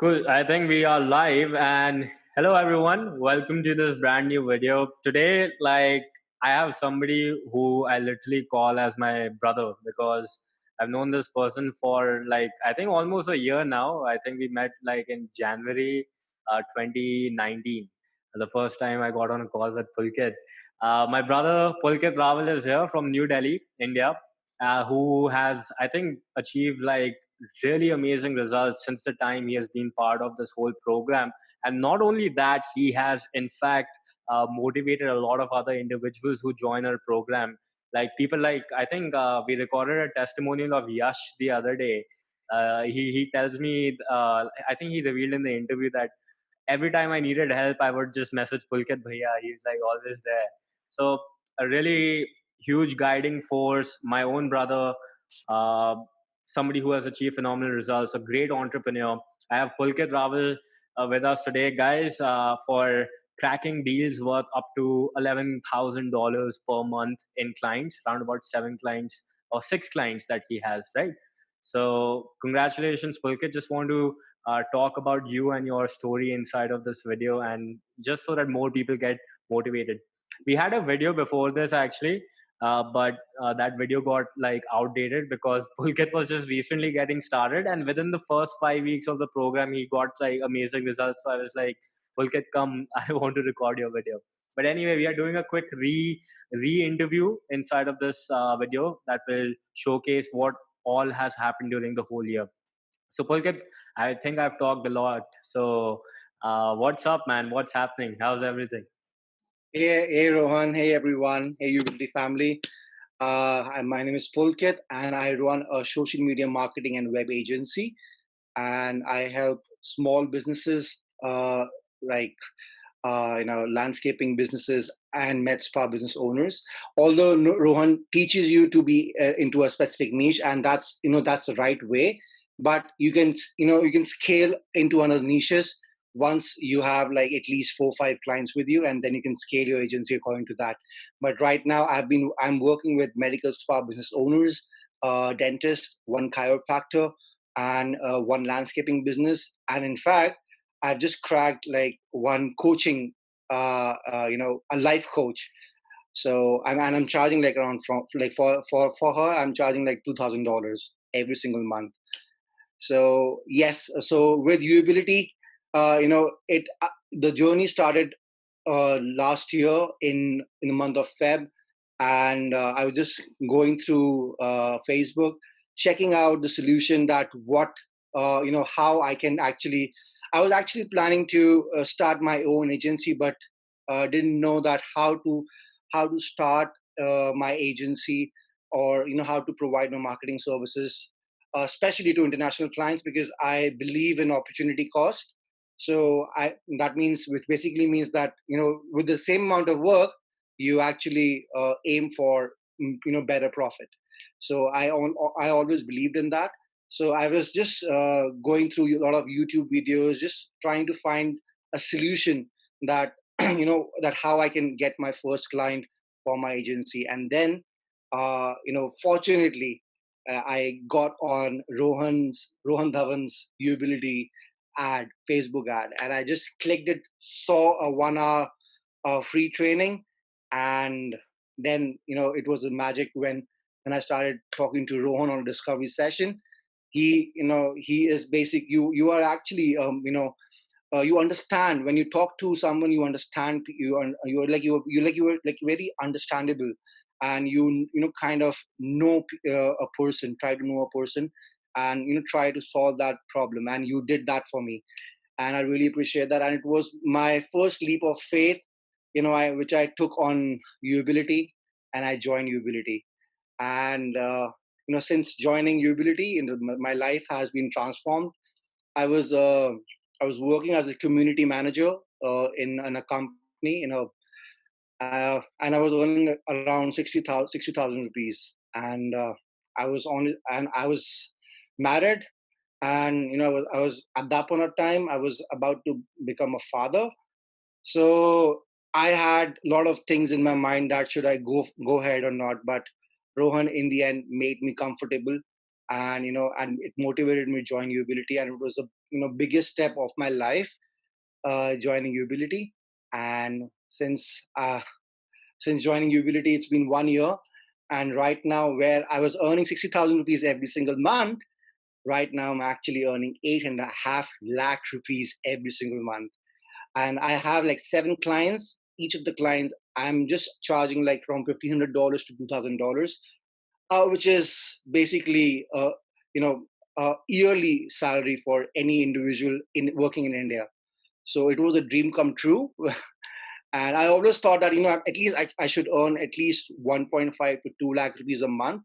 Cool. I think we are live and hello everyone. Welcome to this brand new video. Today, I have somebody who I literally call as my brother because I've known this person for I think almost a year now. I think we met in January 2019. The first time I got on a call with Pulkit. My brother Pulkit Raval is here from New Delhi, India, who has I think achieved really amazing results since the time he has been part of this whole program. And not only that, he has in fact motivated a lot of other individuals who join our program. Like people like I think we recorded a testimonial of Yash the other day. He tells me I think he revealed in the interview that every time I needed help, I would just message Pulkit Bhaiya. He's like always there. So a really huge guiding force. My own brother, uh, somebody who has achieved phenomenal results, a great entrepreneur. I have Pulkit Raval with us today, guys, for cracking deals worth up to $11,000 per month in clients, around about 7 clients or 6 clients that he has, right? So congratulations, Pulkit. Just want to talk about you and your story inside of this video, and just so that more people get motivated. We had a video before this actually, but that video got outdated because Pulkit was just recently getting started, and within the first 5 weeks of the program, he got amazing results. So I was like, Pulkit, come, I want to record your video. But anyway, we are doing a quick re interview inside of this video that will showcase what all has happened during the whole year. So Pulkit, I think I've talked a lot. So what's up, man? What's happening? How's everything? Hey Rohan, hey everyone, hey Ubility family. My name is Pulkit and I run a social media marketing and web agency. And I help small businesses like landscaping businesses and med spa business owners. Although Rohan teaches you to be into a specific niche, and that's the right way. But you can scale into other niches once you have like at least 4 or 5 clients with you, and then you can scale your agency according to that. But right now, I'm working with medical spa business owners, dentists, one chiropractor, and one landscaping business. And in fact, I've just cracked like one coaching, a life coach. So I'm charging like around from like for her, I'm charging like $2,000 every single month. So yes, so with Uability, it the journey started last year in the month of Feb, and I was just going through Facebook, checking out the solution that how I can actually. I was actually planning to start my own agency, but didn't know that how to start my agency, or how to provide my marketing services, especially to international clients, because I believe in opportunity cost. So that means, which basically means that with the same amount of work, you actually aim for better profit. So I always believed in that. So I was just going through a lot of YouTube videos, just trying to find a solution that that how I can get my first client for my agency. And then fortunately, I got on Rohan Dhawan's Uability ad, Facebook ad, and I just clicked it, saw a 1 hour free training, and then it was a magic when I started talking to Rohan on a discovery session. He is basic. You are actually you understand when you talk to someone. You understand, you're very understandable, and kind of know a person, try to know a person, and try to solve that problem. And you did that for me, and I really appreciate that. And it was my first leap of faith, which I took on Uability, and I joined Uability. And since joining Uability, my life has been transformed. I was uh, I was working as a community manager in a company, and I was earning around 60,000 rupees. And I was married, and I was at that point of time I was about to become a father. So I had a lot of things in my mind that should I go ahead or not. But Rohan in the end made me comfortable, and and it motivated me to join Uability. And it was biggest step of my life, joining Ubility. And since joining Ubility, it's been 1 year. And right now, where I was earning 60,000 rupees every single month, right now I'm actually earning 8.5 lakh rupees every single month. And I have like 7 clients. Each of the clients, I'm just charging like from $1,500 to $2,000, which is basically, a yearly salary for any individual in working in India. So it was a dream come true. And I always thought that, at least I should earn at least 1.5 to 2 lakh rupees a month.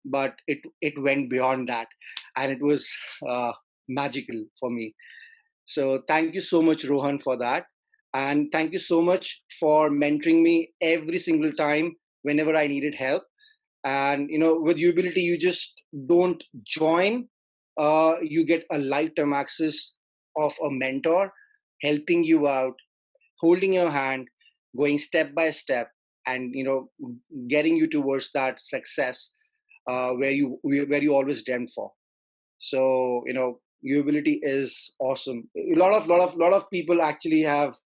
But it went beyond that. And it was magical for me. So thank you so much, Rohan, for that. And thank you so much for mentoring me every single time whenever I needed help. And with Ubility, you just don't join. You get a lifetime access of a mentor helping you out, holding your hand, going step by step, and getting you towards that success, where you always dreamt for. So Uability is awesome. A lot of people actually have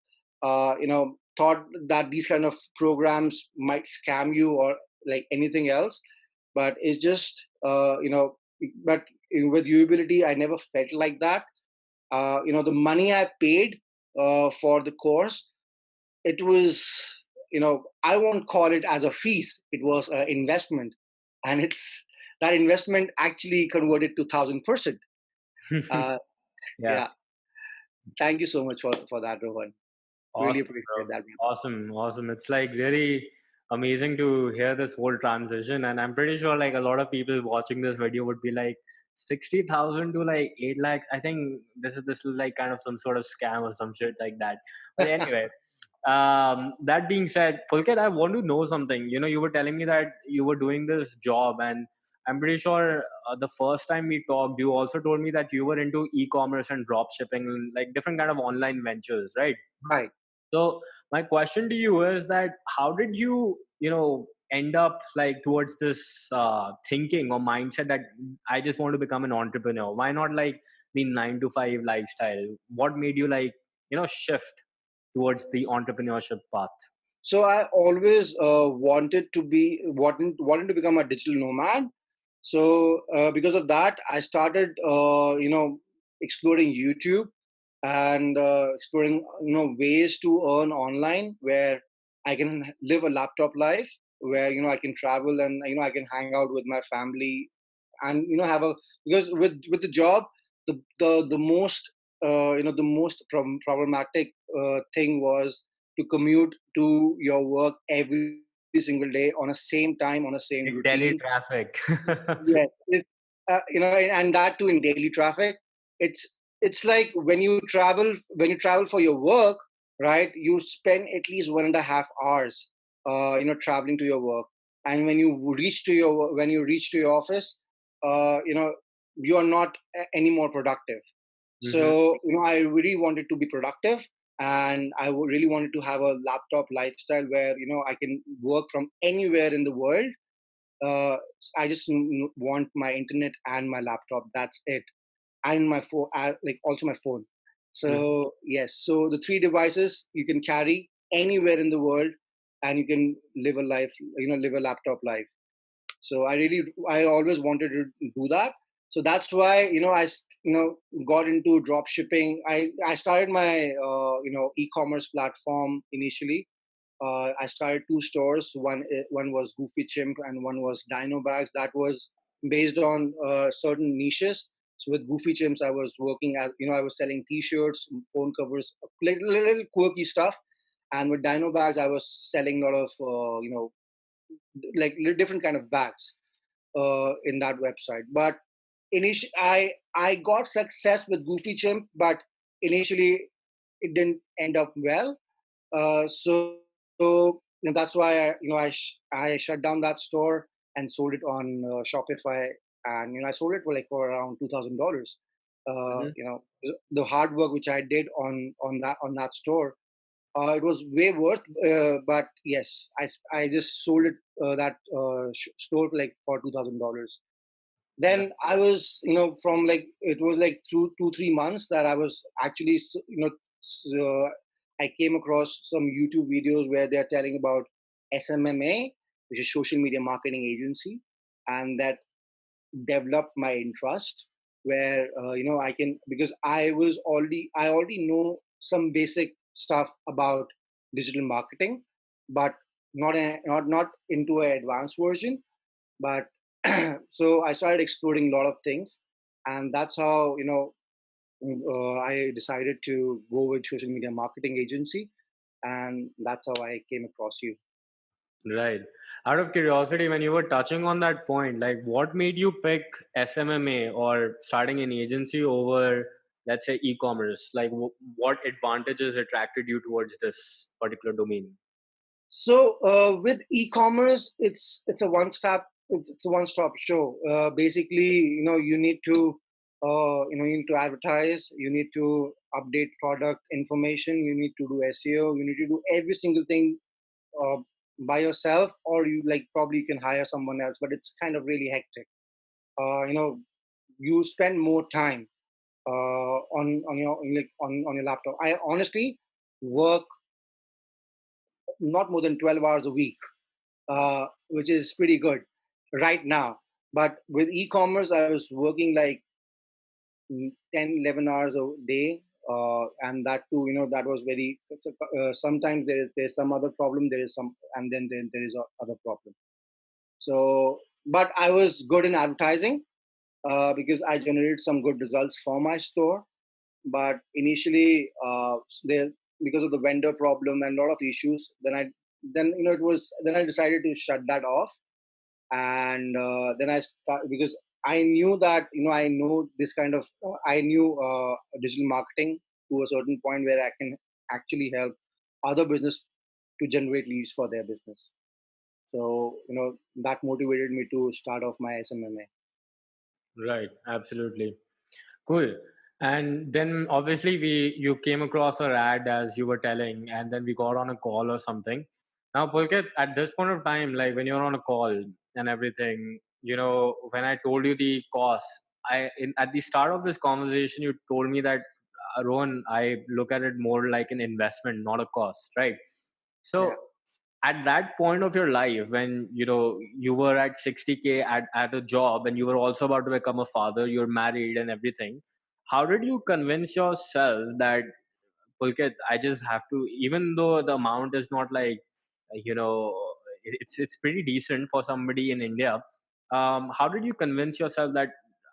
thought that these kind of programs might scam you or like anything else, but it's just but with Uability I never felt like that. The money I paid for the course, it was, I won't call it as a fees, it was an investment. And it's that investment actually converted to 1,000%. uh, Yeah. yeah, thank you so much for that, Rohan. Really Awesome, appreciate bro. that. Awesome, awesome. It's like really amazing to hear this whole transition, and I'm pretty sure like a lot of people watching this video would be like 60,000 to like 8 lakhs. I think this is like kind of some sort of scam or some shit like that. But anyway, that being said, Pulkit, I want to know something. You were telling me that you were doing this job, and I'm pretty sure the first time we talked, you also told me that you were into e-commerce and drop shipping, like different kind of online ventures, right? Right. So my question to you is that how did you, end up like towards this thinking or mindset that I just want to become an entrepreneur? Why not like the 9 to 5 lifestyle? What made you like, shift towards the entrepreneurship path? So I always wanted to become a digital nomad. So because of that, I started exploring YouTube and exploring ways to earn online where I can live a laptop life, where I can travel and I can hang out with my family, and have a, because with the job, the most problematic thing was to commute to your work every single day on a same time, on a same Like Delhi routine. traffic. Yes, and that too in daily traffic. It's like when you travel for your work, right? You spend at least 1.5 hours, traveling to your work, and when you reach to your office, you know, you are not any more productive. Hmm. So I really wanted to be productive, and really wanted to have a laptop lifestyle where I can work from anywhere in the world. uh, I just want my internet and my laptop. That's it, and my phone, like also my phone. So yes, so the three devices you can carry anywhere in the world, and you can live a life, live a laptop life. So I always wanted to do that. So that's why got into drop shipping. I started my e-commerce platform initially. I started 2 stores. One was Goofy Chimp and one was Dino Bags. That was based on certain niches. So with Goofy Chimps, I was working as I was selling T-shirts, phone covers, little quirky stuff. And with Dino Bags, I was selling a lot of like different kind of bags in that website. But initially, I got success with Goofy Chimp, but initially it didn't end up well. So that's why I shut down that store and sold it on Shopify, and I sold it for around $2,000. Hmm. The hard work which I did on that store, it was way worth. But yes, I just sold it that store for $2,000. then I was, from like it was like through 2 3 months that I was actually, I came across some YouTube videos where they're telling about SMMA, which is social media marketing agency, and that developed my interest. Where I can, because I already know some basic stuff about digital marketing, but not into an advanced version. But so I started exploring a lot of things, and that's how I decided to go with social media marketing agency, and that's how I came across you. Right. Out of curiosity, when you were touching on that point, like what made you pick SMMA or starting an agency over, let's say, e-commerce? Like what advantages attracted you towards this particular domain? So with e-commerce, it's a one stop show. Basically, you need to you need to advertise, you need to update product information, you need to do SEO, you need to do every single thing uh, by yourself, or you like probably you can hire someone else, but it's kind of really hectic. You spend more time on your laptop. I honestly work not more than 12 hours a week, which is pretty good right now. But with e-commerce, I was working like 10, 11 hours a day. And that too, that was very, sometimes there's some other problem, there is some, and then there is other problem. So, but I was good in advertising because I generated some good results for my store. But initially, there, because of the vendor problem and a lot of issues, then it was then I decided to shut that off. And then I start, because I knew that I know this kind of I knew digital marketing to a certain point where I can actually help other business to generate leads for their business. So that motivated me to start off my SMMA. Right. Absolutely. Cool. And then obviously you came across our ad as you were telling, and then we got on a call or something. Now, Pulkit, at this point of time, like when you're on a call and everything, when I told you the cost, at the start of this conversation, you told me that Rohan, I look at it more like an investment, not a cost, right? Yeah. So at that point of your life when you were at 60K at a job and you were also about to become a father, you're married and everything, how did you convince yourself that, Pulkit, I just have to, even though the amount is not like you know it's pretty decent for somebody in India, how did you convince yourself that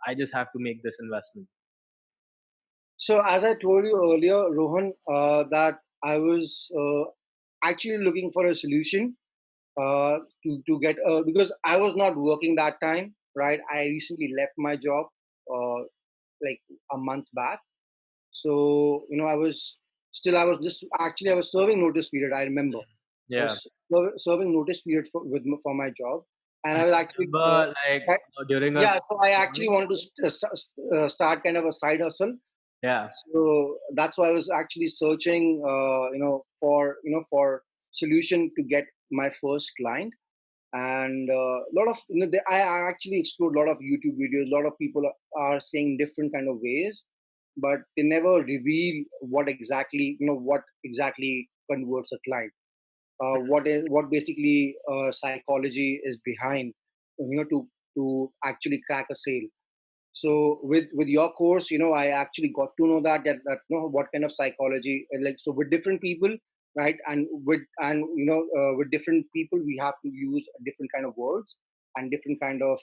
I just have to make this investment? So as I told you earlier, Rohan, that I was actually looking for a solution to get because I was not working that time, right? I recently left my job uh, like a month back. So I was just actually I was serving notice period. I remember I Yeah, was serving notice period for my job, and I I was actually remember like during a yeah. So I actually call. wanted to start kind of a side hustle. Yeah. So that's why I was actually searching, for solution to get my first client. And a lot of I actually explored a lot of YouTube videos. A lot of people are saying different kind of ways, but they never reveal what exactly converts a client. What basically psychology is behind, to actually crack a sale. So with your course, I actually got to know that what kind of psychology, and like, so with different people, right? And with different people we have to use different kind of words and different kind of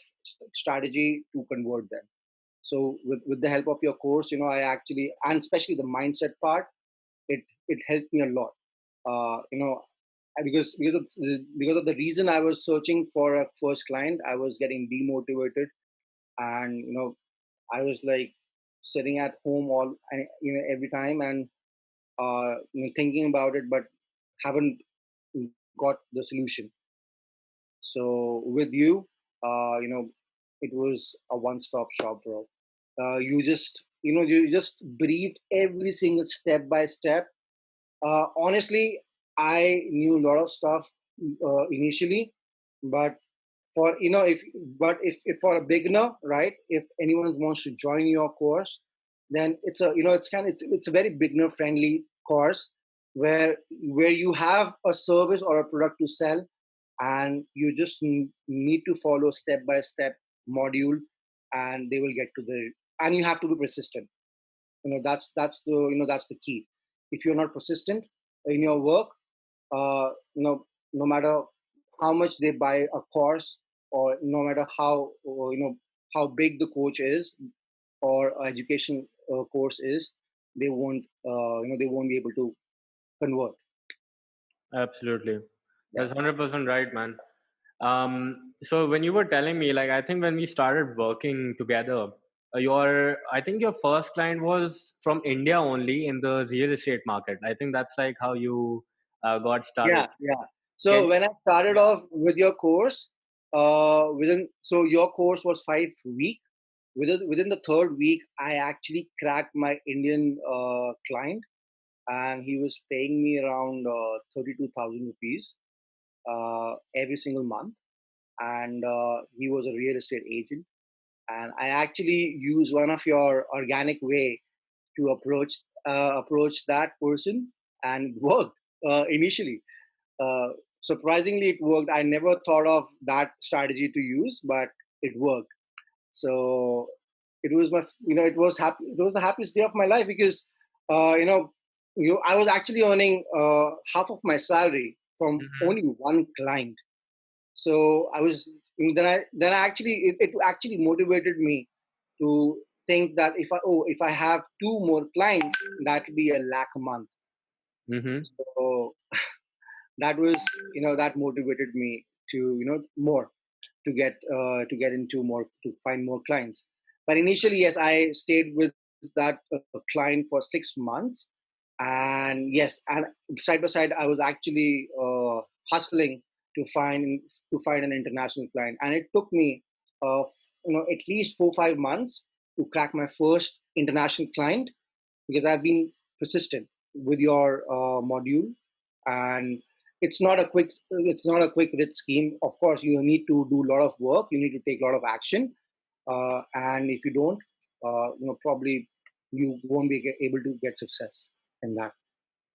strategy to convert them. So with the help of your course, I actually, and especially the mindset part, it helped me a lot. Because of the reason I was searching for a first client, I was getting demotivated. And I was like sitting at home every time, and thinking about it, but haven't got the solution. So with you, it was a one-stop shop, bro. You just briefed every single step by step. Honestly, I knew a lot of stuff initially, but for if for a beginner, right, if anyone wants to join your course, then it's a it's a very beginner friendly course where you have a service or a product to sell, and you just need to follow step by step module, and they will get to the and you have to be persistent. That's the key. If you're not persistent in your work, uh, you know no matter how much they buy a course, or no matter how big the coach is or education course is, they won't be able to convert. Absolutely. Yeah. That's 100% right, man. So when you were telling me, like, I think when we started working together, I think your first client was from India only in the real estate market. I think that's like how you got started. Yeah. Can So when I started off with your course, your course was 5 week. Within the third week, I actually cracked my Indian client, and he was paying me around 32,000 rupees every single month, and he was a real estate agent. And I actually used one of your organic way to approach that person, and it worked initially. Uh, Surprisingly, it worked. I never thought of that strategy to use, but it worked. So it was it was the happiest day of my life, because uh, you know I was actually earning half of my salary from Mhm. only one client. So I was then I actually it actually motivated me to think that if I have two more clients, that will be a lakh a month. Mhm. So that was that motivated me to more to get into more, to find more clients. But initially, yes, I stayed with that client for 6 months, and yes, and side by side, I was actually hustling to find an international client, and it took me at least 4 5 months to crack my first international client, because I've been persistent with your module. And it's not a quick rich scheme. Of course, you need to do a lot of work. You need to take a lot of action, and if you don't, probably you won't be able to get success in that.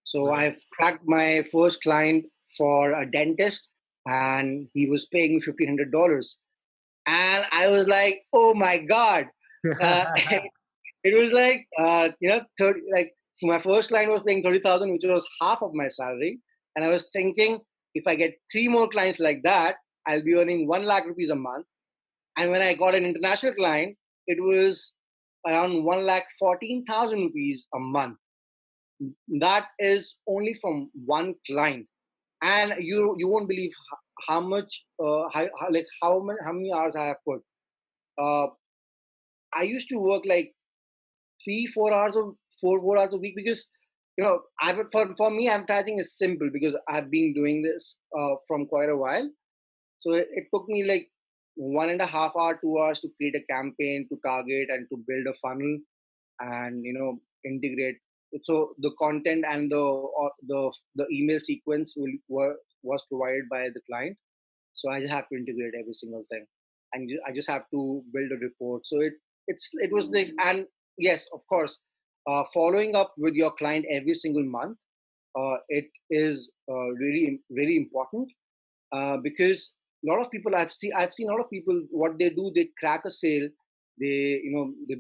So I've cracked my first client for a dentist, and he was paying me $1,500, and I was like, "Oh my god!" Uh, it was like 30, like, so my first client was paying 30,000, which was half of my salary, and I was thinking, if I get three more clients like that, I'll be earning 1 lakh rupees a month. And when I got an international client, it was around 1,14,000 rupees a month. That is only from one client, and you won't believe how much how many hours I have put. Uh, I used to work like 3 4 hours of 4 hours a week, because for me, advertising is simple, because I've been doing this from quite a while. So it took me like 1.5 hour 2 hours to create a campaign, to target and to build a funnel, and integrate. So the content and the email sequence was provided by the client. So I just have to integrate every single thing, and I just have to build a report. So it was this. And yes, of course, following up with your client every single month, it is really really important, because a lot of people I've seen a lot of people, what they do, they crack a sale, they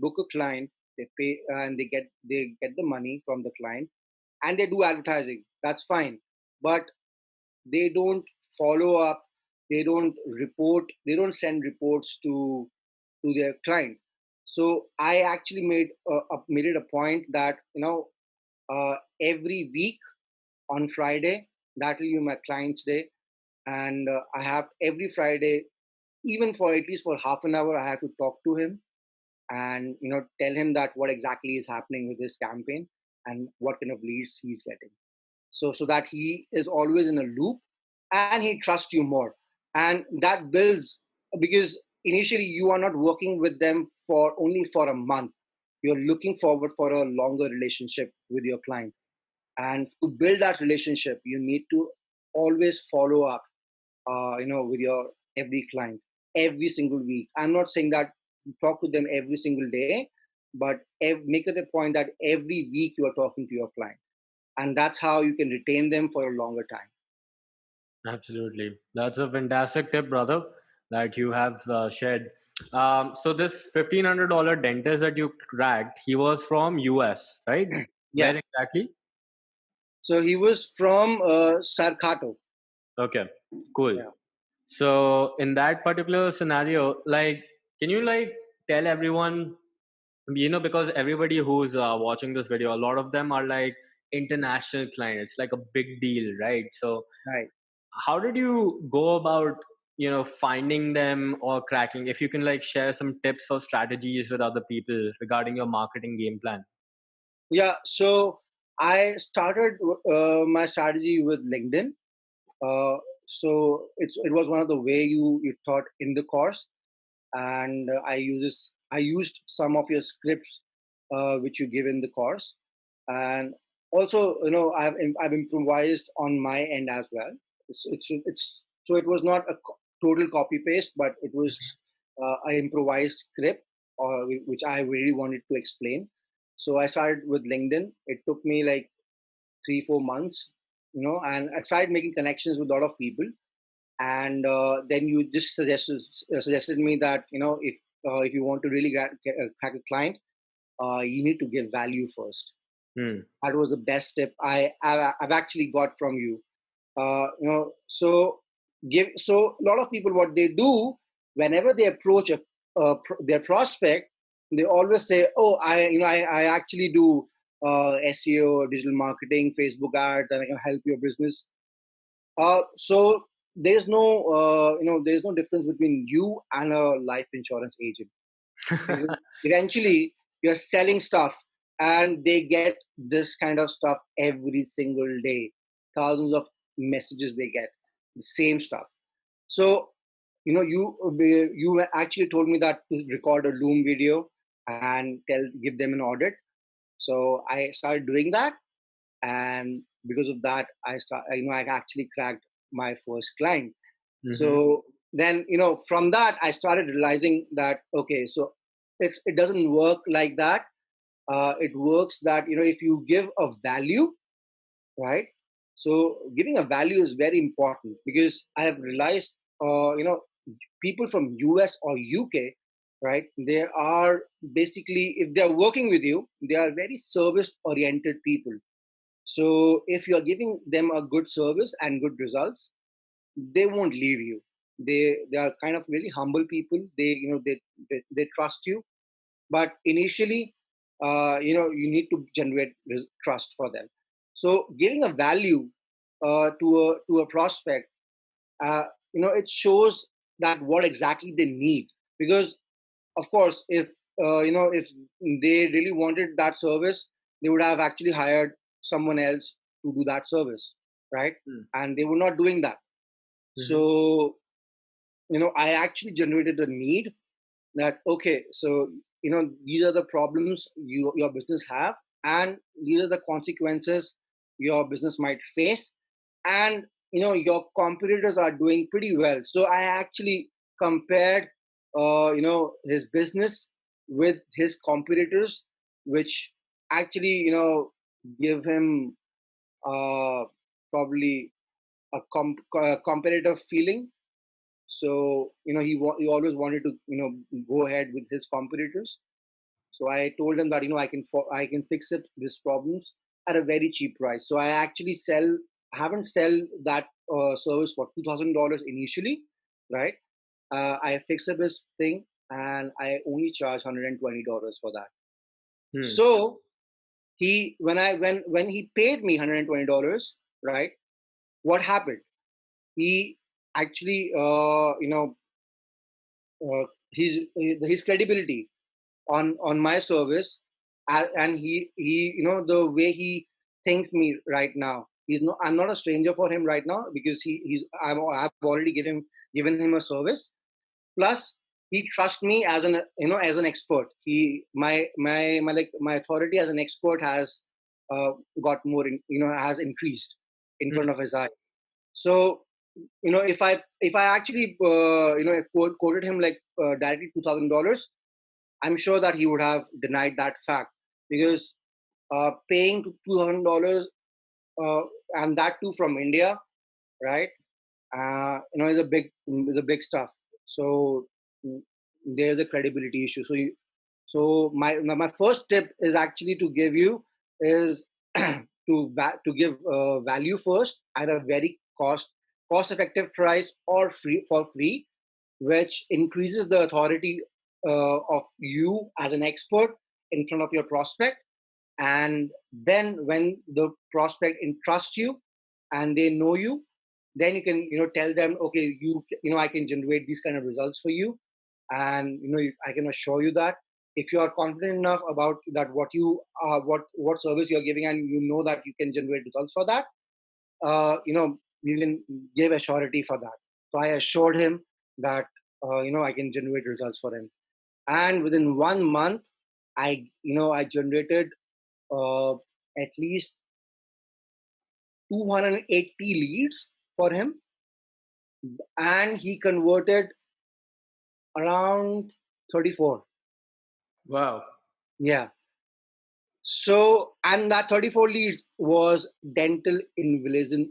book a client, they pay, and they get the money from the client, and they do advertising. That's fine, but they don't follow up, they don't report, they don't send reports to their client. So I actually made it a point that every week on Friday, that will be my client's day. And I have every Friday, even for at least for half an hour, I have to talk to him, and tell him that what exactly is happening with his campaign, and what kind of leads he's getting, so that he is always in a loop, and he trusts you more. And that builds, because initially you are not working with them for only for a month, you're looking forward for a longer relationship with your client. And to build that relationship, you need to always follow up with your every client. every single week. I'm not saying that talk to them every single day, but make it a point that every week you are talking to your client, and that's how you can retain them for a longer time. Absolutely. That's a fantastic tip, brother, that you have shared. So this $1,500 dentist that you cracked, he was from US, right? Yeah. Where exactly? So he was from Sarkato. Okay, cool. Yeah. So in that particular scenario, like, can you like tell everyone, because everybody who's watching this video, a lot of them are like international clients, like a big deal, right? So Right. how did you go about finding them or cracking, if you can like share some tips or strategies with other people regarding your marketing game plan? Yeah. So I started my strategy with LinkedIn. Uh, so it was one of the way you taught in the course, and I used some of your scripts which you give in the course, and also I've improvised on my end as well. It's so it was not a total copy paste, but it was I improvised script which I really wanted to explain. So I started with LinkedIn. It took me like 3-4 months, and I started making connections with a lot of people. And then you just suggested me that if you want to really crack a client, you need to give value first. Hmm. That was the best tip I've actually got from you. So a lot of people, what they do whenever they approach their prospect, they always say, "Oh, I actually do SEO, digital marketing, Facebook ads, and I can help your business." So there's no difference between you and a life insurance agent. Because eventually, you're selling stuff, and they get this kind of stuff every single day. Thousands of messages they get, the same stuff. So you actually told me that to record a Loom video and give them an audit. So I started doing that, and because of that, I actually cracked my first client. Mm-hmm. So then from that I started realizing that, okay, so it doesn't work like that. It works that if you give a value, right? So giving a value is very important, because I have realized people from US or UK, right, they are basically, if they are working with you, they are very service oriented people. So if you are giving them a good service and good results, they won't leave you. They are kind of really humble people. They trust you, but initially, you need to generate trust for them. So giving a value to a prospect, it shows that what exactly they need. Because of course, if they really wanted that service, they would have actually hired someone else to do that service, right? And they were not doing that. Mm-hmm. So I actually generated a need that, okay, so these are the problems your business have, and these are the consequences your business might face, and your competitors are doing pretty well. So I actually compared his business with his competitors, which actually give him uh, probably a competitive feeling. So he always wanted to go ahead with his competitors. So I told him that I can fix it these problems at a very cheap price. So I actually haven't sell that service for $2,000 initially, right? I fix up this thing, and I only charge $120 for that. Hmm. So he when he paid me $120, right? What happened? He actually his credibility on my service, and he the way he thinks me right now, I'm not a stranger for him right now, because I've already given him a service. Plus, he trusts me as as an expert. My authority as an expert has got more has increased in front of his eyes. So if I actually quoted him like directly $2,000, I'm sure that he would have denied that fact, because paying $2,000, uh, and that too from India, right? Is a big stuff. So mm, there's a credibility issue. So my first tip is actually to give you is to give value first at a very cost effective price, or free, which increases the authority of you as an expert in front of your prospect. And then when the prospect entrusts you and they know you, then you can tell them, okay, I can generate these kind of results for you. And I can assure you that if you are confident enough about that, what service you're giving, and you know that you can generate results for that, you can give a surety for that. So I assured him that I can generate results for him. And within 1 month, I generated uh, at least 280 leads for him, and he converted around 34. Wow. Yeah. So, and that 34 leads was dental invigilation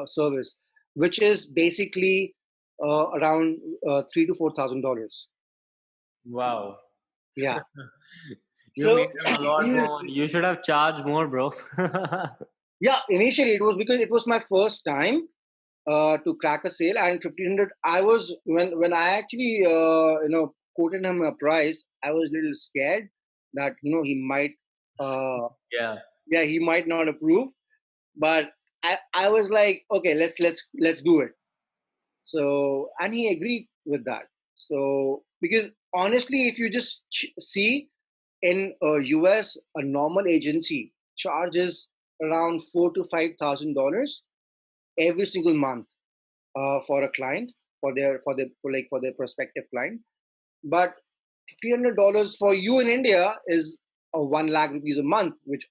service, which is basically around $3,000 to $4,000. Wow. Yeah. You made So, him a lot more money. You should have charged more, bro. yeah, initially it was because it was my first time to crack a sale, and 1,500. I was when I actually quoted him a price, I was a little scared that he might Yeah. yeah, he might not approve, but I was like, okay, let's do it. So, and he agreed with that. So, because honestly, if you just see in US, a normal agency charges around $4,000 to $5,000 every single month for a client, for their prospective client. But $300 for you in India is 1 lakh rupees a month, which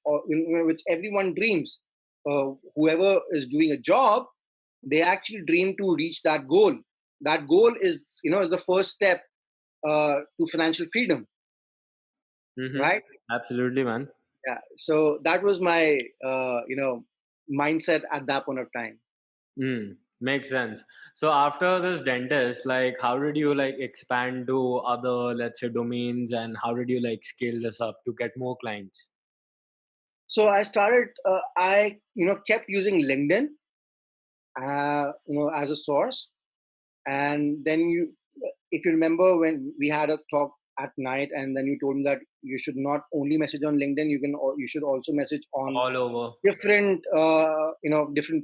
everyone dreams. Whoever is doing a job, they actually dream to reach that goal. That goal is the first step to financial freedom, Mm-hmm. right? Absolutely, man. Yeah. So that was my mindset at that point of time. Makes sense. So after this dentist, like, how did you like expand to other, let's say, domains, and how did you like scale this up to get more clients? So I started. I kept using LinkedIn, as a source. And then if you remember when we had a talk at night, and then you told me that you should not only message on LinkedIn, you should also message on All over. different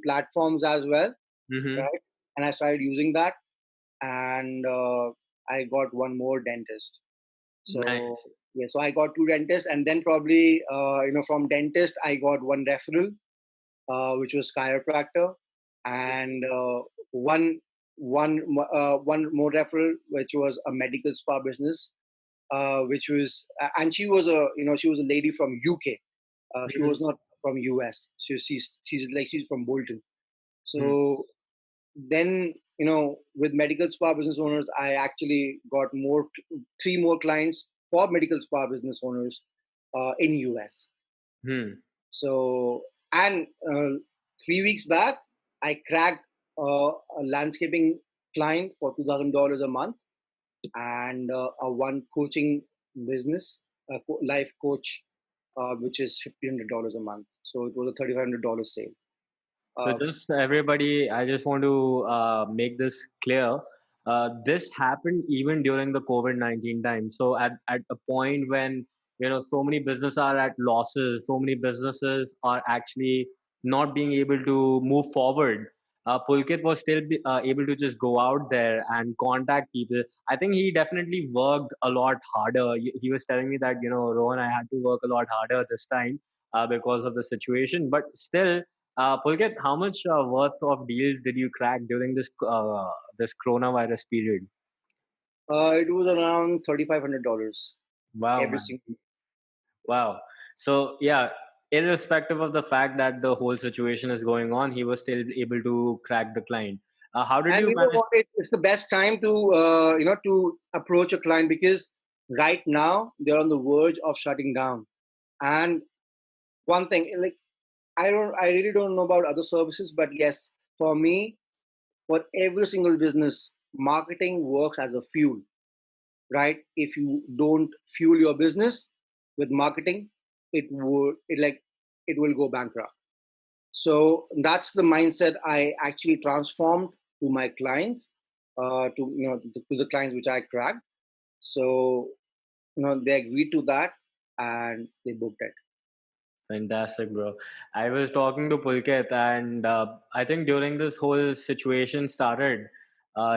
platforms as well, Mm-hmm. right? And I started using that, and I got one more dentist. So Nice. yeah, so I got two dentists, and then probably from dentist I got one referral, which was chiropractor, and one more referral, which was a medical spa business, which was and she was a lady from UK. She Mm-hmm. was not from US. She's from Bolton. So then with medical spa business owners, I actually got three more clients for medical spa business owners in US. Mm-hmm. So, and 3 weeks back, I cracked a landscaping client for $2,000 a month, and a one coaching business, life coach, which is $1,500 a month. So it was a $3,500 sale. So Uh, just everybody, I just want to make this clear. This happened even during the COVID-19 time. So at a point when so many businesses are at losses, so many businesses are actually not being able to move forward. Pulkit was still able to just go out there and contact people. I think he definitely worked a lot harder. He was telling me that Rohan, I had to work a lot harder this time because of the situation, but still Pulkit, how much worth of deals did you crack during this coronavirus period? it was around $3,500 Wow, every man. single. Wow. So yeah. irrespective of the fact that the whole situation is going on, he was still able to crack the client. How did And you you know manage? what? It's the best time to to approach a client, because right now they're on the verge of shutting down. And one thing, like, I really don't know about other services, but yes, for me, for every single business, marketing works as a fuel, right? If you don't fuel your business with marketing, it will go bankrupt. So that's the mindset I actually transformed to my clients, to the clients which I cracked. So they agreed to that and they booked it. Fantastic, bro. I was talking to Pulkit, and I think during this whole situation started,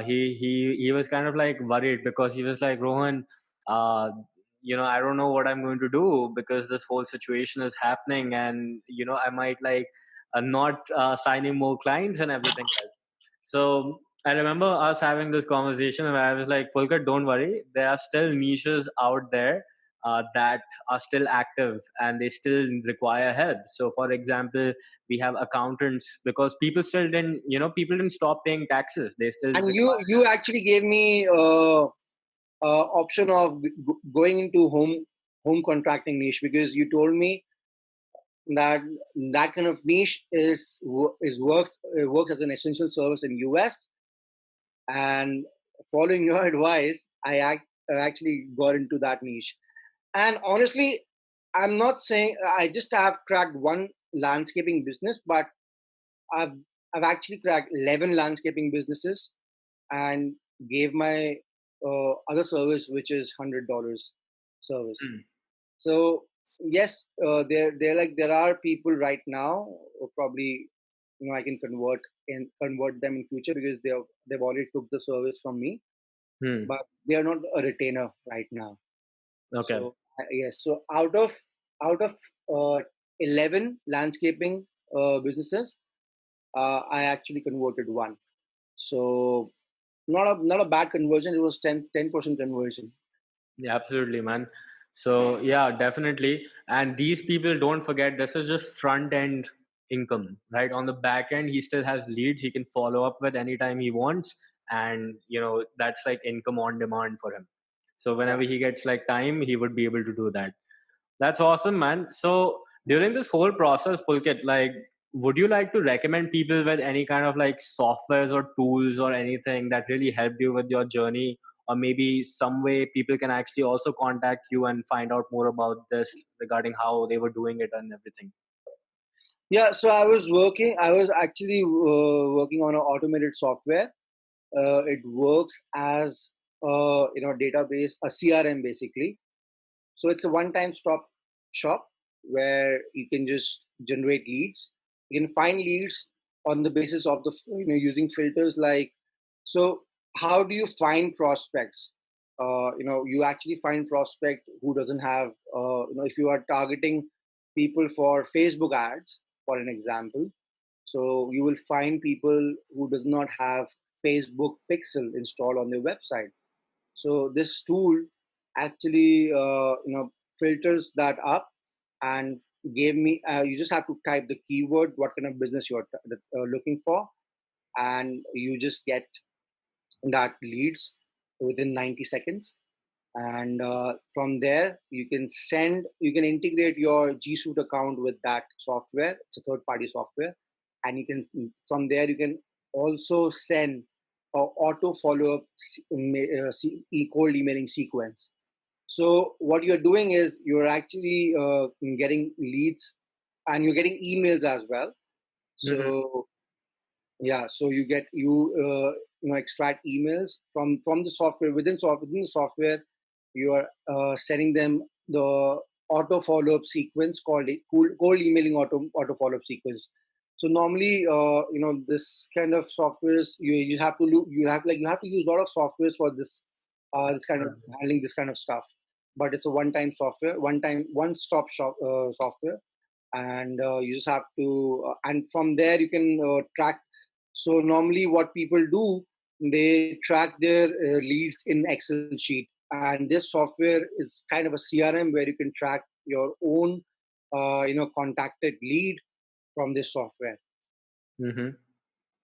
he was kind of like worried because he was like, Rohan, uh, I don't know what I'm going to do because this whole situation is happening, and I might like not signing more clients and everything else. So I remember us having this conversation, and I was like, Pulkit, don't worry. There are still niches out there that are still active and they still require help. So, for example, we have accountants because people didn't stop paying taxes. They still And require. you actually gave me option of going into home contracting niche, because you told me that that kind of niche works as an essential service in US. And following your advice, I actually got into that niche. And honestly, I'm not saying I just have cracked one landscaping business, but I've I've actually cracked 11 landscaping businesses and gave my other service, which is $100 service. Hmm. So yes, there are people right now who probably I can convert them in future, because they've already took the service from me, Hmm. but they are not a retainer right now. Okay. So yes, so out of uh, 11 landscaping businesses, I actually converted one. So not a bad conversion. It was 10% conversion. Yeah, absolutely, man. So yeah, definitely. And these people, don't forget, this is just front end income, right? On the back end, he still has leads he can follow up with anytime he wants, and that's like income on demand for him. So Yeah. whenever he gets like time, he would be able to do that. That's awesome, man. So during this whole process, Pulkit, like, would you like to recommend people with any kind of like softwares or tools or anything that really helped you with your journey? Or maybe some way people can actually also contact you and find out more about this regarding how they were doing it and everything. Yeah, so I was actually working on an automated software. It works as database, a CRM basically. So it's a one-time stop shop where you can just generate leads. You can find leads on the basis of using filters like. So how do you find prospects? You actually find prospect who doesn't have. If you are targeting people for Facebook ads, for an example, so you will find people who does not have Facebook Pixel installed on their website. So this tool actually filters that up and gave me. You just have to type the keyword, what kind of business you're looking for, and you just get that leads within 90 seconds. And from there, you can integrate your G Suite account with that software. It's a third party software, and you can from there you can also send auto follow up cold emailing sequence. So what you're doing is you're actually getting leads, and you're getting emails as well. Mhm. So yeah, so you extract emails from the software. Within the software, you are sending them the auto follow up sequence called cold emailing auto follow up sequence. So normally, this kind of softwares, you have to you have to use a lot of softwares for this kind of handling this kind of stuff. But it's a one stop shop software, and you just have to and from there you can track. So normally what people do, they track their leads in Excel sheet, and this software is kind of a CRM where you can track your own contacted lead from this software. Mm-hmm.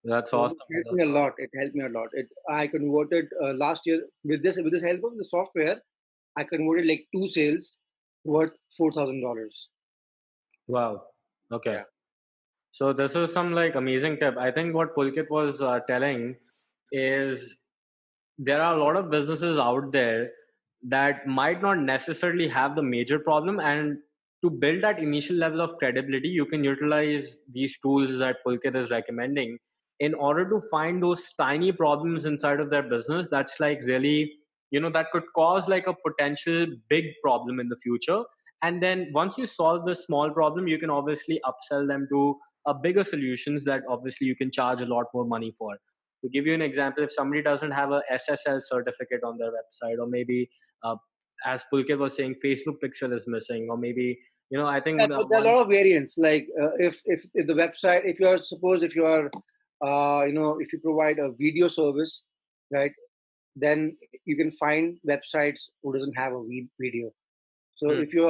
That's So awesome, it helped brother. me a lot. It helped me a lot. I converted last year with this help of the software. I converted like 2 sales worth $4,000. Wow. Okay. Yeah. So this is some like amazing tip. I think what Pulkit was telling is there are a lot of businesses out there that might not necessarily have the major problem, and to build that initial level of credibility you can utilize these tools that Pulkit is recommending in order to find those tiny problems inside of their business that's like really, that could cause like a potential big problem in the future. And then once you solve this small problem, you can obviously upsell them to a bigger solutions that obviously you can charge a lot more money for. To give you an example, if somebody doesn't have a SSL certificate on their website, or maybe, uh, as Pulkit was saying, Facebook Pixel is missing, or maybe, I Yeah, think the there are a one. lot of variants. Like if the website, if you are suppose if you are if you provide a video service, right, then you can find websites who doesn't have a video. So Hmm, if you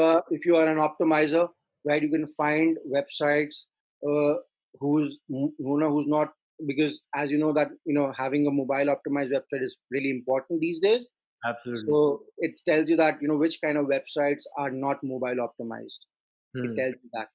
are an optimizer, right, you can find websites uh, who's not, because as you know that having a mobile optimized website is really important these days. absolutely. So it tells you that which kind of websites are not mobile optimized. It Hmm, tells you that.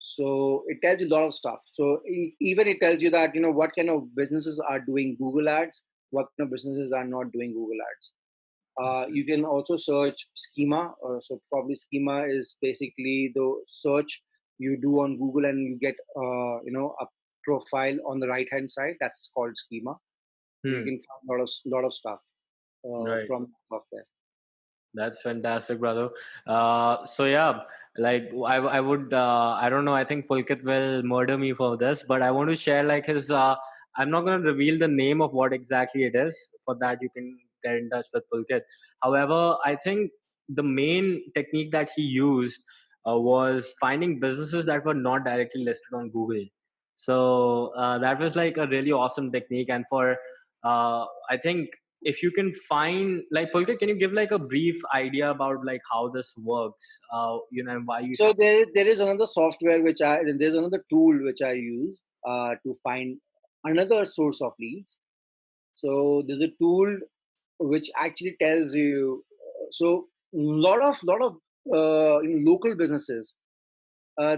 So it tells you a lot of stuff. So even it tells you that what kind of businesses are doing Google Ads, what kind of businesses are not doing Google Ads. You can also search schema. So probably schema is basically the search you do on Google and you get a profile on the right hand side. That's called schema. So you hmm, can find a lot of stuff right. from software. That's fantastic, brother. So yeah, like I would, I don't know. I think Pulkit will murder me for this, but I want to share like his. I'm not going to reveal the name of what exactly it is. For that, you can get in touch with Pulkit. However, I think the main technique that he used was finding businesses that were not directly listed on Google. So that was like a really awesome technique, and for I think if you can find like Pulkit, can you give like a brief idea about like how this works? And why you So should. there is another software there's another tool which I use to find another source of leads. So there's a tool which actually tells you. So lot of local businesses,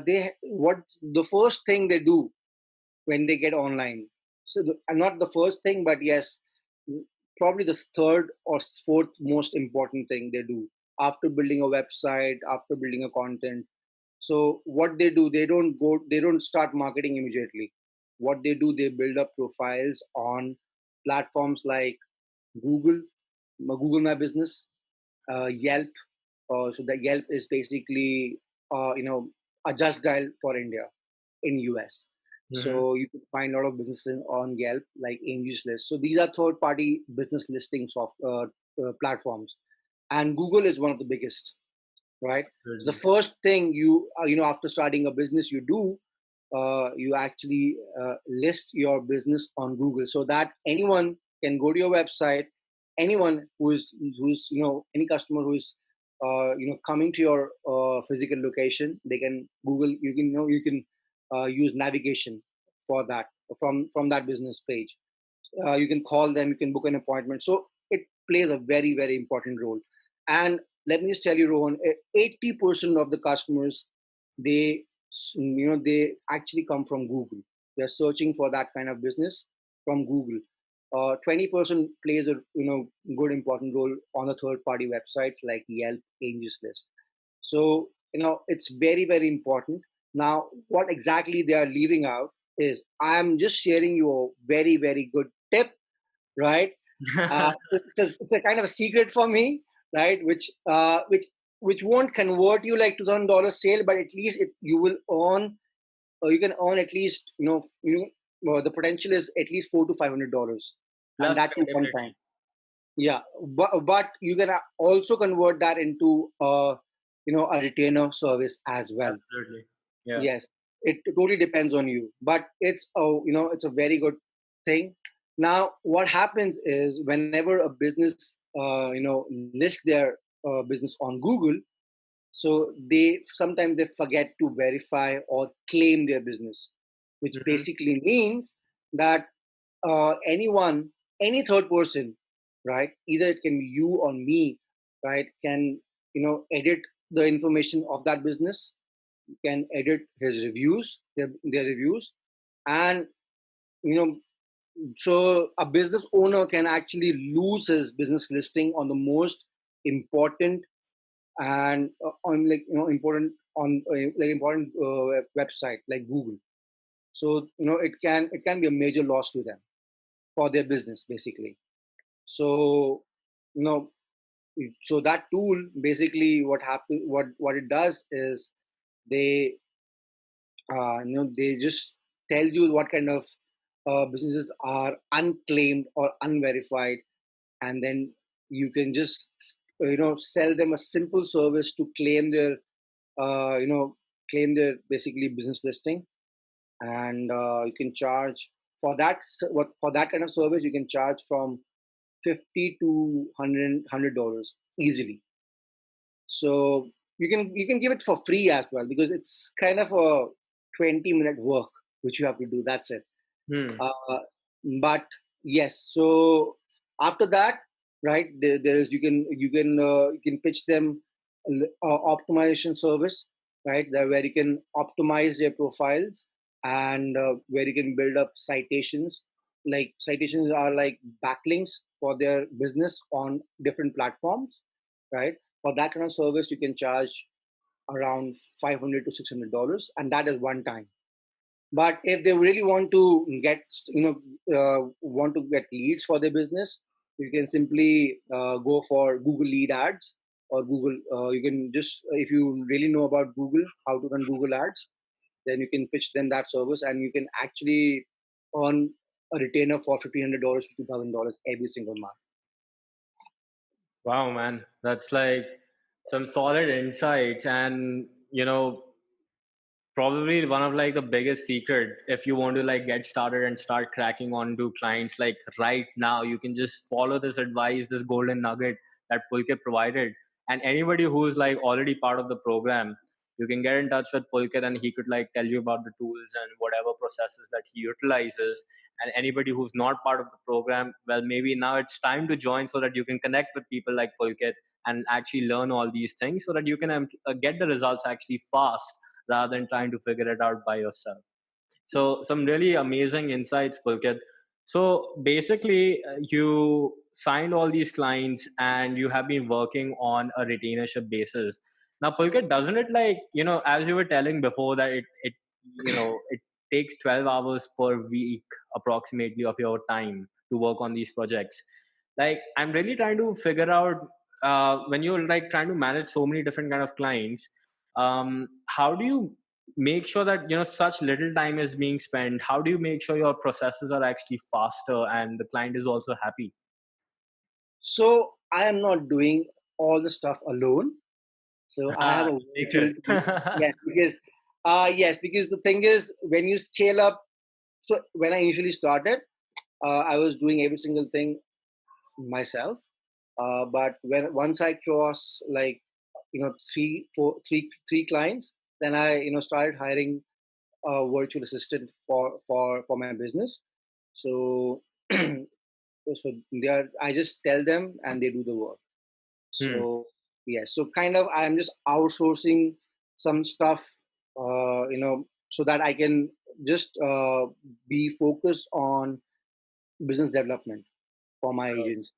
they what the first thing they do when they get online. So not the first thing, but yes, probably the third or fourth most important thing they do after building a website, after building a content. So what they do, they don't start marketing immediately. What they do, they build up profiles on platforms like Google, Google My Business, Yelp. So the Yelp is basically a just dial for India in US. Mhm. So you can find a lot of businesses on Yelp like Angie's List. So these are third-party business listings of platforms, and Google is one of the biggest, right? The Absolutely. first thing after starting a business, you actually list your business on Google so that anyone can go to your website. Anyone who's any customer who's coming to your physical location, they can Google. You can use navigation for that from that business page. You can call them, you can book an appointment. So it plays a very very important role. And let me just tell you, Rohan, 80% of the customers, they they actually come from Google. They're searching for that kind of business from Google. 20% plays a good important role on the third party websites like Yelp, Angie's List. So it's very very important. Now what exactly they are leaving out is, I'm just sharing you a very very good tip, right? It's a kind of a secret for me, right? Which won't convert you like $2,000 sale, but at least you will earn, you can earn at least the potential is at least $400 to $500, and Plus that too one credibility. time. Yeah, but you can also convert that into a retainer service as well. Absolutely. Yeah. Yes, it totally depends on you, but it's a very good thing. Now what happens is, whenever a business lists their business on Google, So they sometimes they forget to verify or claim their business, which Hmm. basically means that anyone, any third person, right? Either it can be you or me, right? Can edit the information of that business, can edit his reviews, their reviews, and you know so a business owner can actually lose his business listing on the most important and on important on important website like Google. So it can be a major loss to them for their business basically. So you know so that tool basically what it does is they they just tell you what kind of businesses are unclaimed or unverified, and then you can just sell them a simple service to claim their basically business listing. And you can charge for that kind of service. You can charge from 50 to 100 dollars easily. So you can give it for free as well, because it's kind of a 20-minute work which you have to do. That's it. Hmm. uh, but yes, so after that, right, there is you can pitch them optimization service, right, there where you can optimize their profiles, and where you can build up citations. Like citations are like backlinks for their business on different platforms, right? For that kind of service you can charge around 500 to $600, and that is one time. But if they really want to get want to get leads for their business, you can simply go for Google lead ads, or Google you can just if you really know about Google, how to run Google ads, then you can pitch them that service, and you can actually earn a retainer for $1,500 to $2,000 every single month. Wow, man, that's like some solid insights, and probably one of like the biggest secret if you want to like get started and start cracking on to clients like right now. You can just follow this advice, this golden nugget that Pulkit provided, and anybody who's like already part of the program, you can get in touch with Pulkit and he could like tell you about the tools and whatever processes that he utilizes. And anybody who's not part of the program, well, maybe now it's time to join so that you can connect with people like Pulkit and actually learn all these things so that you can get the results actually fast rather than trying to figure it out by yourself. So some really amazing insights, Pulkit. So basically, you signed all these clients and you have been working on a retainership basis. Now, Pulkit, doesn't it like, as you were telling before that it takes 12 hours per week approximately of your time to work on these projects. Like, I'm really trying to figure out when you're like trying to manage so many different kind of clients, how do you make sure that such little time is being spent? How do you make sure your processes are actually faster and the client is also happy? So I am not doing all the stuff alone. So I have Ah, a secret. virtual team. Yes, because the thing is, when you scale up, so when I initially started, I was doing every single thing myself. But when once I cross like three clients, then I started hiring a virtual assistant for my business. So so I just tell them and they do the work. Hmm. So yes, so kind of I'm just outsourcing some stuff, so that I can just be focused on business development for my agents.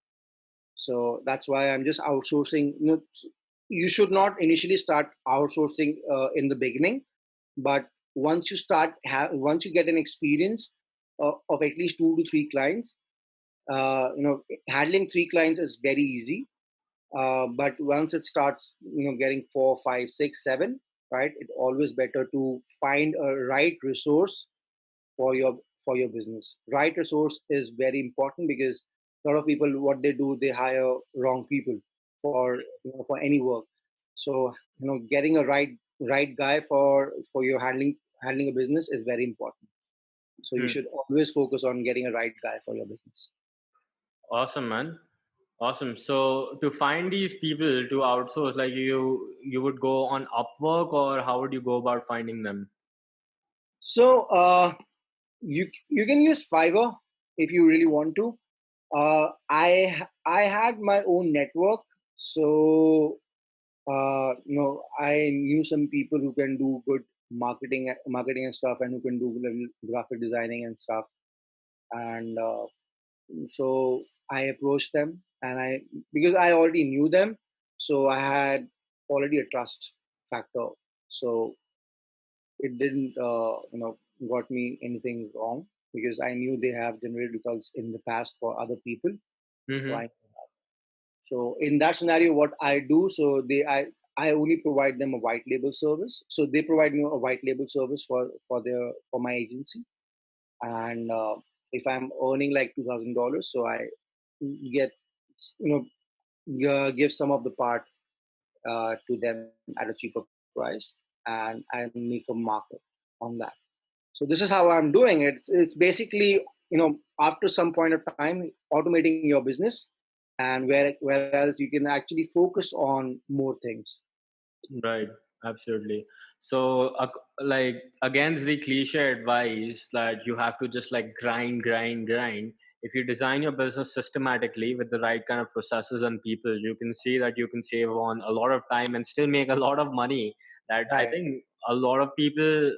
So that's why I'm just outsourcing. You should not initially start outsourcing in the beginning, but once you get an experience of at least 2 to 3 clients, handling 3 clients is very easy. But once it starts getting 4 5 6 7, right, it's always better to find a right resource for your business. Right resource is very important, because a lot of people, what they do, they hire wrong people for any work. So getting a right guy for your handling a business is very important. So you Hmm. should always focus on getting a right guy for your business. Awesome, man. Awesome. So to find these people to outsource, like you would go on Upwork, or how would you go about finding them? So you can use Fiverr if you really want to. I had my own network, so I knew some people who can do good marketing and stuff, and who can do little graphic designing and stuff. And so I approached them, and I because I already knew them, so I had already a trust factor. So it didn't got me anything wrong, because I knew they have generated results in the past for other people. So Mm-hmm. so in that scenario, what I do, so I only provide them a white label service. So they provide me a white label service for my agency. And if I'm earning like $2,000, so I get give some of the part to them at a cheaper price, and I make a markup on that. So this is how I'm doing it. It's basically, after some point of time, automating your business, and whereas you can actually focus on more things. Right, absolutely. So, like against the cliche advice that you have to just like grind, grind, grind. If you design your business systematically with the right kind of processes and people, you can see that you can save on a lot of time and still make a lot of money. That I Right. think a lot of people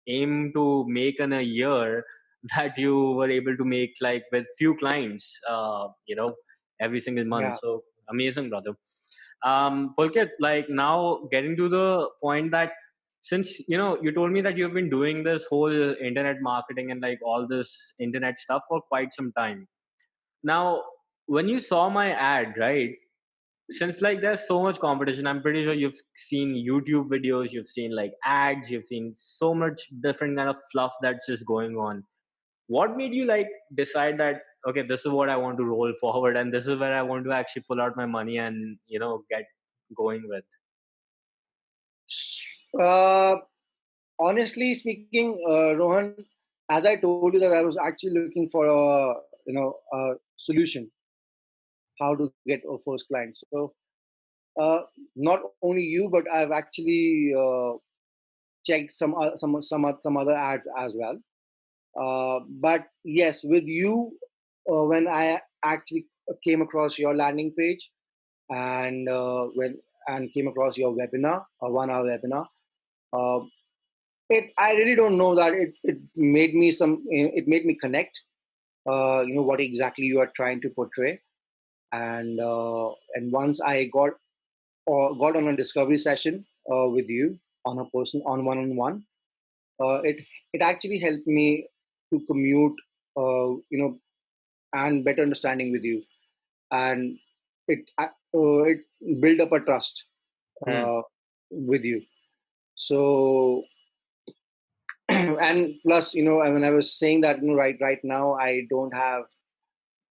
aim to make in a year that you were able to make like with few clients, every single month. Yeah. So amazing, brother. Pulkit, like now getting to the point that since you told me that you've been doing this whole internet marketing and like all this internet stuff for quite some time. Now, when you saw my ad, right? Since like there's so much competition, I'm pretty sure you've seen YouTube videos, you've seen like ads, you've seen so much different kind of fluff that's just going on. What made you like decide that okay, this is what I want to roll forward, and this is where I want to actually pull out my money and get going with? Uh, Honestly speaking, Rohan, as I told you that I was actually looking for a solution how to get a first client. So uh, not only you, but I've actually checked some other ads as well. But yes, with you, when I actually came across your landing page, and came across your webinar, a 1 hour webinar, uh, it I really don't know that it made me connect. What exactly you are trying to portray, and once I got on a discovery session with you on a person on one-on-one, it actually helped me to commute, and better understanding with you, and it build up a trust Hmm. with you. So and plus, when I was saying that, right now I don't have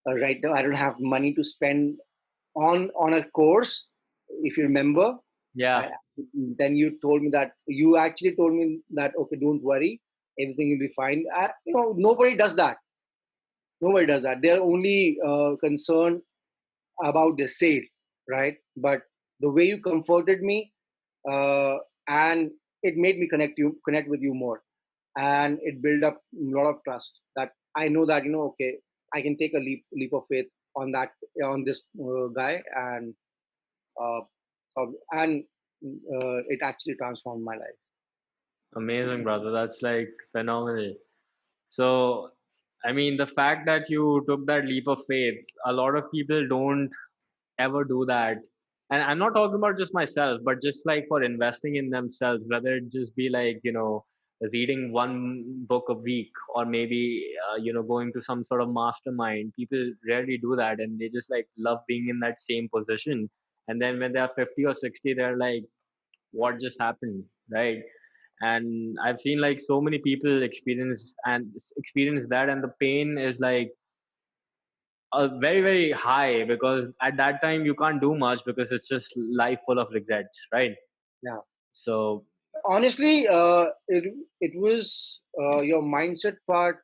right now I don't have money to spend on a course. If you remember, Yeah. I, then you actually told me that, okay, don't worry, everything will be fine. Nobody does that. Nobody does that. They're only concerned about the sale, right? But the way you comforted me, uh, and it made me connect with you more, and it built up a lot of trust that I know that, okay, I can take a leap of faith on this guy, uh, and it actually transformed my life. Amazing, brother. That's like phenomenal. So, I mean, the fact that you took that leap of faith, a lot of people don't ever do that. And I'm not talking about just myself, but just like for investing in themselves, whether it just be like, reading one book a week, or maybe, going to some sort of mastermind. People rarely do that, and they just like love being in that same position. And then when they're 50 or 60, they're like, what just happened? Right. And I've seen like so many people experience that, and the pain is like very very high, because at that time you can't do much because it's just life full of regrets, right? Yeah. So Honestly, it was your mindset part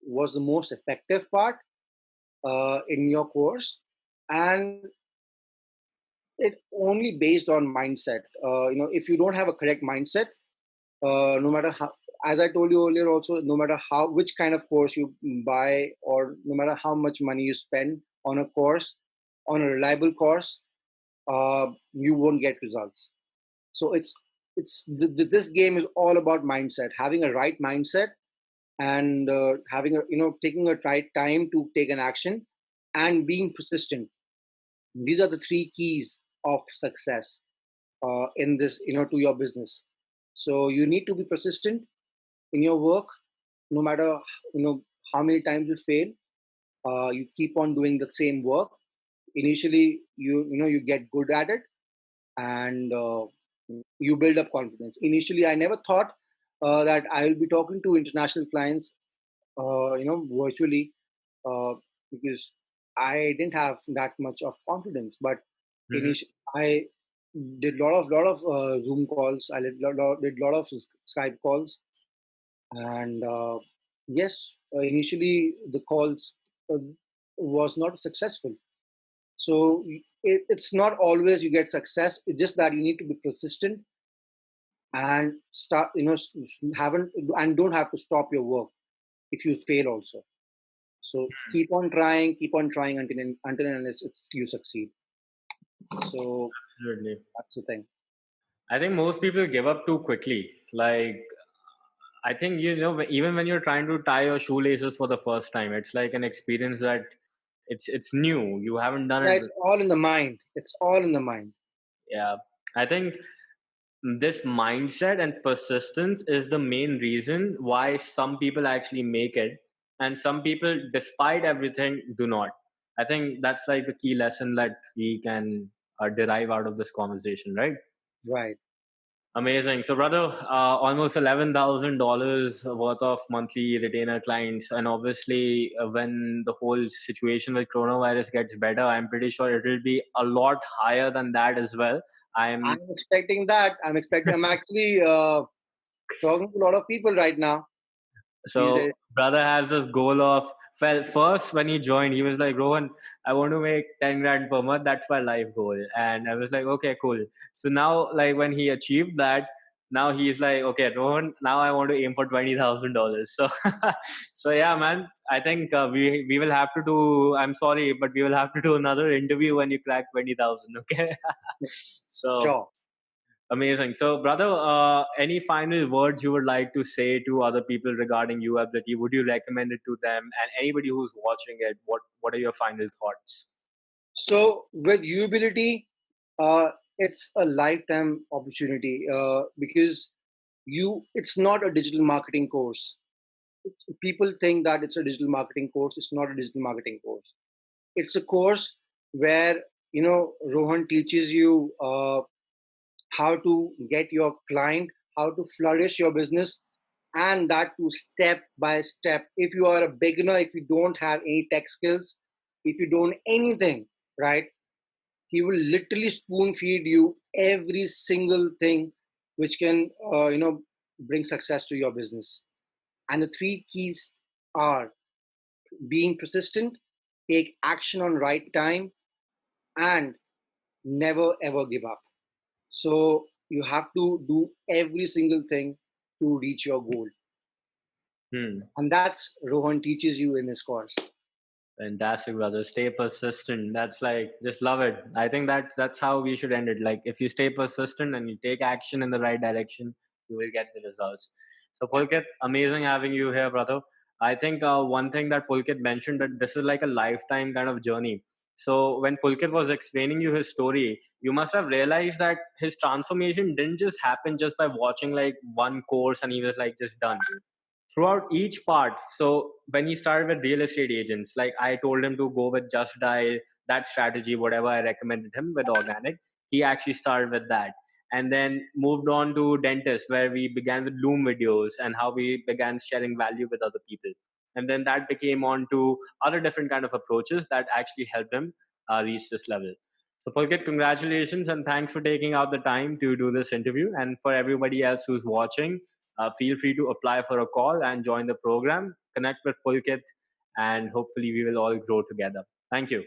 was the most effective part in your course. and it only based on mindset. If you don't have a correct mindset, no matter how, as I told you earlier, also, no matter how which kind of course you buy, or no matter how much money you spend on a course, on a reliable course, you won't get results. So this game is all about mindset, having a right mindset, and having a taking a right time to take an action, and being persistent. These are the three keys of success in this, to your business. So you need to be persistent in your work, no matter how many times you fail. You keep on doing the same work. Initially, you get good at it, and you build up confidence. Initially, I never thought that I will be talking to international clients, virtually, uh, because I didn't have that much of confidence. But Mm-hmm. I did lot of Zoom calls. I did lot of Skype calls, and yes, initially the calls uh, was not successful. So it's not always you get success. It's just that you need to be persistent, and start, haven't and don't have to stop your work if you fail also. So keep on trying until and unless you succeed. So Absolutely. that's the thing. I think most people give up too quickly. Like, I think, even when you're trying to tie your shoelaces for the first time, it's like an experience that it's new. You haven't done Yeah, it it's before. all in the mind. It's all in the mind. Yeah. I think this mindset and persistence is the main reason why some people actually make it, and some people, despite everything, do not. I think that's like the key lesson that we can derive out of this conversation, right? Right. Amazing. So, brother, almost $11,000 worth of monthly retainer clients, and obviously, when the whole situation with coronavirus gets better, I'm pretty sure it will be a lot higher than that as well. I'm I'm expecting that. I'm actually talking to a lot of people right now these So days. brother has this goal of, well, first when he joined, he was like, Rohan, I want to make 10 grand per month. That's my life goal. And I was like, okay, cool. So now, like, when he achieved that, now he's like, okay, Rohan, now I want to aim for $20,000. So, so yeah, man, I think we will have to do, I'm sorry, but we will have to do another interview when you crack 20,000. Okay. So, Sure. amazing. So, brother, any final words you would like to say to other people regarding UAbility? Would you recommend it to them? And anybody who's watching it, what are your final thoughts? So with Uability, it's a lifetime opportunity, because it's not a digital marketing course. People think that it's a digital marketing course. It's not a digital marketing course. It's a course where Rohan teaches you how to get your client, how to flourish your business, and that to step by step. If you are a beginner, if you don't have any tech skills, if you don't anything, right, he will literally spoon feed you every single thing which can bring success to your business. And the three keys are being persistent, take action on right time, and never ever give up. So you have to do every single thing to reach your goal. Hmm. And that's Rohan teaches you in this course. Fantastic, brother. Stay persistent. That's like, just love it. I think that's how we should end it. Like, if you stay persistent and you take action in the right direction, you will get the results. So, Yeah. Pulkit, amazing having you here, brother. I think one thing that Pulkit mentioned, that this is like a lifetime kind of journey. So, when Pulkit was explaining you his story, you must have realized that his transformation didn't just happen just by watching like one course and he was like just done throughout each part. So when he started with real estate agents, like I told him to go with Just Dial, that strategy, whatever I recommended him with organic, he actually started with that. And then moved on to dentists, where we began with Loom videos and how we began sharing value with other people. And then that became on to other different kind of approaches that actually helped him reach this level. So Pulkit, congratulations and thanks for taking out the time to do this interview. And for everybody else who's watching, feel free to apply for a call and join the program. Connect with Pulkit, and hopefully we will all grow together. Thank you.